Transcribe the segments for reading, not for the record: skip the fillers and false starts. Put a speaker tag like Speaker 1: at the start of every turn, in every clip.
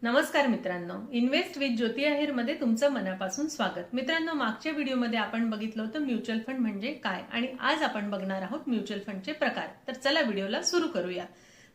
Speaker 1: नमस्कार मित्रांनो, invest with ज्योती आहेर मध्ये तुमचं मनापासून स्वागत। मित्रांनो, मागच्या व्हिडिओमध्ये आपण बघितलं होतं म्युच्युअल फंड म्हणजे काय आणि आज आपण बघणार आहोत म्युच्युअल फंडचे प्रकार। तर चला व्हिडिओला सुरू करूया।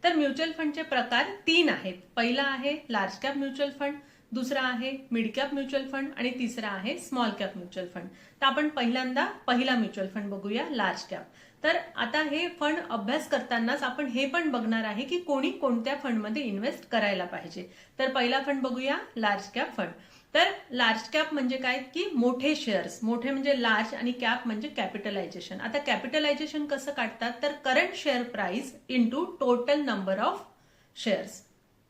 Speaker 1: तर म्युच्युअल फंडचे प्रकार 3 आहेत। पहिला आहे लार्ज कॅप म्युच्युअल फंड, दुसरा आहे मिड कॅप म्युच्युअल फंड आणि तिसरा आहे स्मॉल कॅप म्युच्युअल फंड। तर आपण पहिल्यांदा पहिला म्युच्युअल फंड बघूया, लार्ज कॅप। तर आता हे फंड अभ्यास करतानाच आपण हे पण बघणार आहे की कोणी कोणत्या फंडमध्ये इन्व्हेस्ट करायला पाहिजे। तर पहिला फंड बघूया, लार्ज कॅप फंड। तर लार्ज कॅप म्हणजे काय की मोठे शेअर्स, मोठे म्हणजे लार्ज आणि कॅप म्हणजे कॅपिटलायझेशन। आता कॅपिटलायझेशन कसं काढतात तर current share price into total number of shares.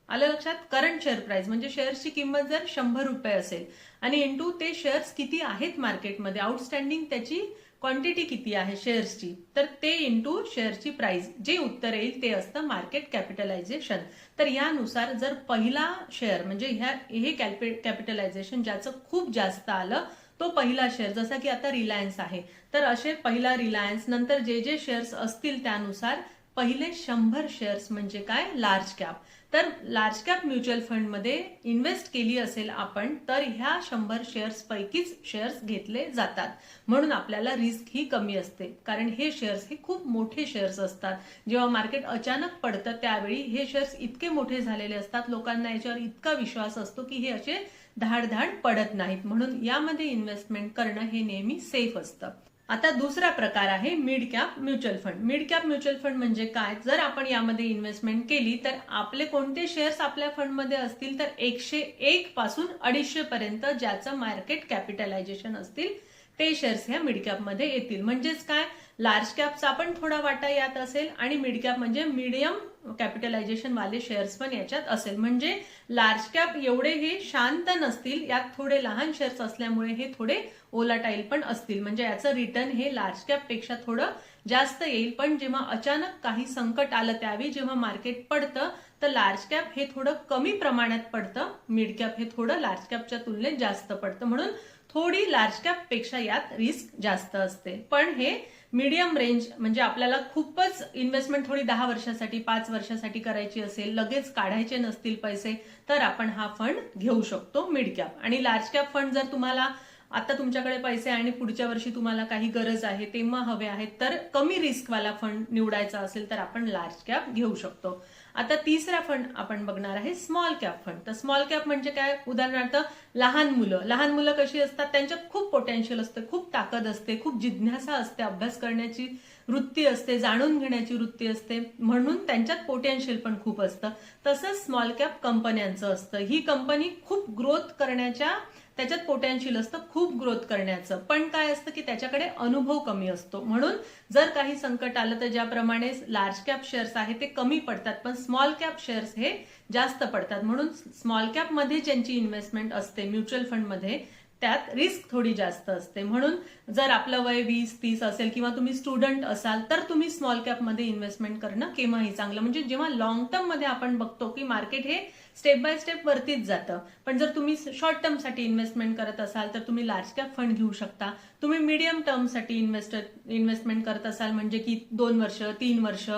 Speaker 1: आलं लक्षात? करंट शेअर प्राइस म्हणजे शेअर्सची किंमत जर 100 रुपये असेल आणि इंटू ते शेअर्स किती आहेत मार्केटमध्ये, आउटस्टँडिंग त्याची क्वांटिटी किती आहे शेअर्सची, तर ते इंटू शेअरची प्राइस, जे उत्तर येईल ते असतं मार्केट कॅपिटलायझेशन। तर यानुसार जर पहिला शेअर म्हणजे हे कॅपिटलायझेशन ज्याचं खूप जास्त आलं तो पहिला शेअर, जसा की आता रिलायन्स आहे, तर असे पहिला रिलायन्स, नंतर जे जे शेअर्स असतील त्यानुसार पहिले 100 शेअर्स म्हणजे काय, लार्ज कॅप। तर लार्ज कॅप म्युच्युअल फंड मध्ये इन्व्हेस्ट केली असेल आपण तर ह्या 100 शेअर्स पैकीच शेअर्स घेतले जातात, म्हणून आपल्याला रिस्क ही कमी असते। कारण हे शेअर्स हे खूप मोठे शेअर्स असतात। जेव्हा मार्केट अचानक पडतं त्यावेळी हे शेअर्स इतके मोठे झालेले असतात, लोकांना याच्यावर इतका विश्वास असतो की हे असे धाड पडत नाहीत, म्हणून यामध्ये इन्व्हेस्टमेंट करणं हे नेहमी सेफ असतं। आता दुसरा प्रकार आहे mid cap mutual fund. Mid cap mutual fund म्हणजे काय, जर आपण यामध्ये इन्व्हेस्टमेंट केली तर आपले कोणते शेअर्स आपल्या फंडमध्ये असतील तर 101 पासून 250 पर्यंत ज्याचं मार्केट कॅपिटलायझेशन असतील ते शेअर्स ह्या मिड कॅप मध्ये येतील। म्हणजेच काय, लार्ज कॅपचा पण थोडा वाटा यात असेल आणि मिड कॅप म्हणजे मीडियम कॅपिटलायझेशन वाले शेअर्स पण याच्यात असेल। म्हणजे लार्ज कॅप एवढे हे शांत नसतील, यात थोडे लहान शेअर्स असल्यामुळे हे थोडे ओलाटाईल पण असतील, म्हणजे याचं रिटर्न हे लार्ज कॅप पेक्षा थोडं जास्त येईल। पण जेव्हा अचानक काही संकट आलं त्यावेळी जेव्हा मार्केट पडतं तर लार्ज कॅप हे थोडं कमी प्रमाणात पडतं, मिड कॅप हे थोडं लार्ज कॅपच्या तुलनेत जास्त पडतं, म्हणून थोडी लार्ज कॅप पेक्षा यात रिस्क जास्त असते। पण हे मीडियम रेंज म्हणजे आपल्याला खूपच इन्व्हेस्टमेंट थोडी 10 वर्षासाठी 5 वर्षासाठी करायची असेल, लगेच काढायचे नसतील पैसे, तर आपण हा फंड घेऊ शकतो मिड कॅप। आणि लार्ज कॅप फंड जर तुम्हाला आता तुमच्याकडे पैसे आणि पुढच्या वर्षी तुम्हाला काही गरज आहे तेव्हा हवे आहेत, तर कमी रिस्क वाला फंड निवडायचा असेल तर आपण लार्ज कॅप घेऊ शकतो। आता तिसरा फंड आपण बघणार आहे स्मॉल कॅप फंड। तर स्मॉल कॅप म्हणजे काय, उदाहरणार्थ लहान मुलं कशी असतात, त्यांच्यात खूप पोटेन्शियल असते, खूप ताकद असते, खूप जिज्ञासा असते, अभ्यास करण्याची वृत्ती असते, जाणून घेण्याची वृत्ती असते, म्हणून त्यांच्यात पोटेन्शियल पण खूप असतं। तसंच स्मॉल कॅप कंपन्यांचं असतं, ही कंपनी खूप ग्रोथ करण्याच्या त्याच्यात पोटेन्शियल असतं, खूप ग्रोथ करण्याचं, पण काय असतं की त्याच्याकडे अनुभव कमी असतो। म्हणून जर काही संकट आलं तर ज्याप्रमाणे लार्ज कॅप शेअर्स आहे ते कमी पडतात, पण स्मॉल कॅप शेअर्स हे जास्त पडतात, म्हणून स्मॉल कॅप मध्ये ज्यांची इन्व्हेस्टमेंट असते म्युच्युअल फंड मध्ये त्यात रिस्क थोडी जास्त असते। म्हणून जर आपलं वय 20-30 असेल किंवा तुम्ही स्टुडंट असाल तर तुम्ही स्मॉल कॅप मध्ये इन्व्हेस्टमेंट करणं केव्हाही चांगलं। म्हणजे जेव्हा लॉंग टर्म मध्ये आपण बघतो की मार्केट हे स्टेप बाय स्टेप वरतीच जातं, पण जर तुम्ही शॉर्ट टर्म साठी इन्व्हेस्टमेंट करत असाल तर तुम्ही लार्ज कॅप फंड घेऊ शकता। तुम्ही मीडियम टर्म साठी इन्व्हेस्टमेंट करत असाल म्हणजे की 2 वर्ष 3 वर्ष,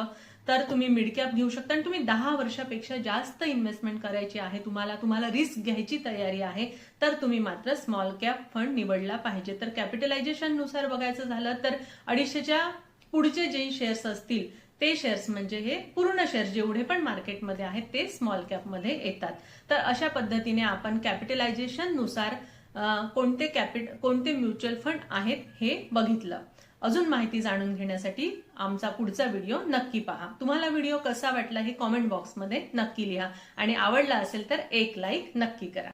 Speaker 1: तर तुम्ही मिड कॅप घेऊ शकता। आणि तुम्ही 10 वर्षापेक्षा जास्त इन्व्हेस्टमेंट करायची आहे, तुम्हाला रिस्क घ्यायची तयारी आहे, तर तुम्ही मात्र स्मॉल कॅप फंड निवडला पाहिजे। तर कॅपिटलायझेशन नुसार बघायचं झालं तर 250च्या पुढचे जे शेअर्स असतील ते शेअर्स म्हणजे हे पूर्ण शेअर्स जेवढे पण मार्केटमध्ये आहेत ते स्मॉल कॅप मध्ये येतात। तर अशा पद्धतीने आपण कॅपिटलायझेशन नुसार कोणते म्युच्युअल फंड आहेत हे बघितलं। अजून माहिती जाणून घेण्यासाठी आमचा पुढचा व्हिडिओ नक्की पहा। तुम्हाला व्हिडिओ कसा वाटला हे कॉमेंट बॉक्समध्ये नक्की लिहा आणि आवडला असेल तर एक लाईक नक्की करा।